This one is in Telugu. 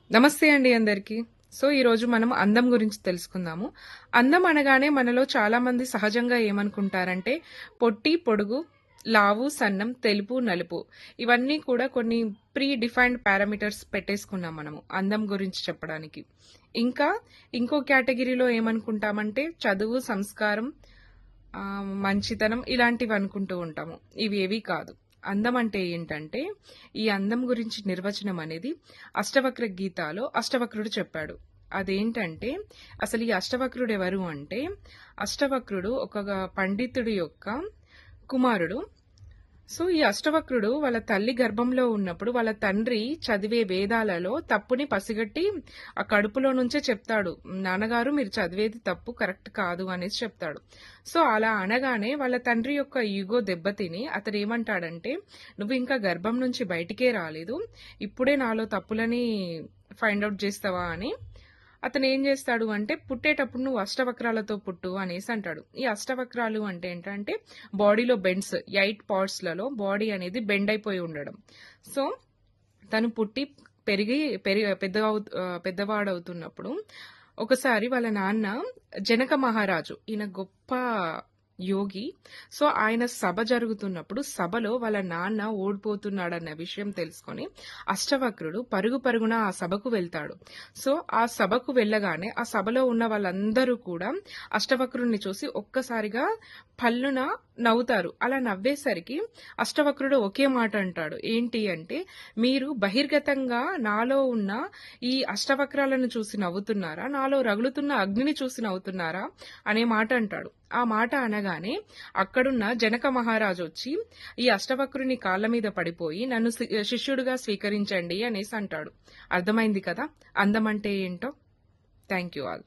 నమస్తే అండి అందరికీ. ఈరోజు మనం అందం గురించి తెలుసుకుందాము. అందం అనగానే మనలో చాలామంది సహజంగా ఏమనుకుంటారంటే పొట్టి, పొడుగు, లావు, సన్నం, తెలుపు, నలుపు ఇవన్నీ కూడా కొన్ని ప్రీ డిఫైన్డ్ పారామీటర్స్ పెట్టేసుకున్నాం మనము అందం గురించి చెప్పడానికి. ఇంకా ఇంకో కేటగిరీలో ఏమనుకుంటామంటే చదువు, సంస్కారం, మంచితనం ఇలాంటివి అనుకుంటూ ఉంటాము. ఇవేవి కాదు. అందం అంటే ఏంటంటే, ఈ అందం గురించి నిర్వచనం అనేది అష్టవక్ర గీతాలో అష్టవక్రుడు చెప్పాడు. అదేంటంటే, అసలు ఈ అష్టవక్రుడు ఎవరు అంటే, అష్టవక్రుడు ఒక పండితుడి యొక్క కుమారుడు. ఈ అష్టవక్రుడు వాళ్ళ తల్లి గర్భంలో ఉన్నప్పుడు వాళ్ళ తండ్రి చదివే వేదాలలో తప్పుని పసిగట్టి ఆ కడుపులో నుంచే చెప్తాడు. నాన్నగారు మీరు చదివేది తప్పు, కరెక్ట్ కాదు అనేసి చెప్తాడు. అలా అనగానే వాళ్ళ తండ్రి యొక్క ఈగో దెబ్బతిని అతడు ఏమంటాడంటే, నువ్వు ఇంకా గర్భం నుంచి బయటికే రాలేదు, ఇప్పుడే నాలో తప్పులని ఫైండ్ అవుట్ చేస్తావా అని అతను ఏం చేస్తాడు అంటే, పుట్టేటప్పుడు నువ్వు అష్టవక్రాలతో పుట్టు అనేసి అంటాడు. ఈ అష్టవక్రాలు అంటే ఏంటంటే బాడీలో బెండ్స్, 8 పార్ట్స్లలో బాడీ అనేది బెండ్ అయిపోయి ఉండడం. సో తను పుట్టి పెరిగి పెద్దవాడవుతున్నప్పుడు ఒకసారి వాళ్ళ నాన్న జనక మహారాజు, ఈయన గొప్ప యోగి. ఆయన సభ జరుగుతున్నప్పుడు సభలో వాళ్ళ నాన్న ఓడిపోతున్నాడన్న విషయం తెలుసుకొని అష్టవక్రుడు పరుగు పరుగున ఆ సభకు వెళ్తాడు. ఆ సభకు వెళ్ళగానే ఆ సభలో ఉన్న వాళ్ళందరూ కూడా అష్టవక్రుడిని చూసి ఒక్కసారిగా పళ్ళున నవ్వుతారు. అలా నవ్వేసరికి అష్టవక్రుడు ఒకే మాట అంటాడు. ఏంటి అంటే, మీరు బహిర్గతంగా నాలో ఉన్న ఈ అష్టవక్రాలను చూసి నవ్వుతున్నారా, నాలో రగులుతున్న అగ్నిని చూసి నవ్వుతున్నారా అనే మాట అంటాడు. ఆ మాట అనగానే అక్కడున్న జనక మహారాజు వచ్చి ఈ అష్టవక్రుని కాళ్ళ మీద పడిపోయి నన్ను శిష్యుడిగా స్వీకరించండి అనేసి అంటాడు. అర్థమైంది కదా అందం అంటే ఏంటో. Thank you all.